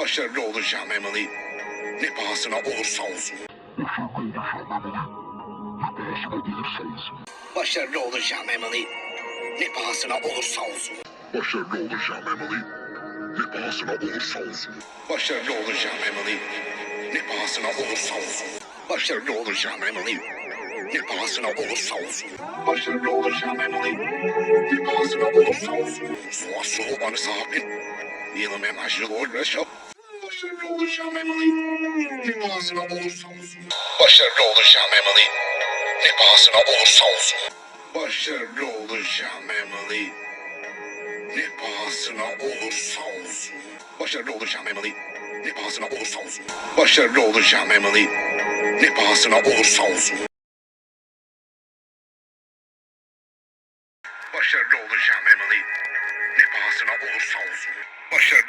Başarılı olacağım Emily. Ne pahasına olursa olsun. Başarılı olacağım Emily. Ne pahasına olursa olsun. Başarılı olacağım Emily. Ne pahasına olursa olsun. Başarılı olacağım Emily. Ne pahasına olursa olsun. Başarılı olacağım Emily. Ne pahasına olursa olsun. Başarılı olacağım Emily. Ne pahasına olursa olsun. Soğa soğuk bana sahibin. Yılım emajlı uğraşıp. Başarılı olacağım Emily. Ne pahasına olursa olsun. Başarılı olacağım Emily. Ne pahasına olursa olsun. Başarılı olacağım Emily. Ne pahasına olursa olsun. Başarılı olacağım Emily. Ne pahasına olursa olsun. Başarılı olacağım Emily. Ne pahasına olursa olsun. Başarılı olacağım Emily. Ne pahasına olursa olsun. Başarılı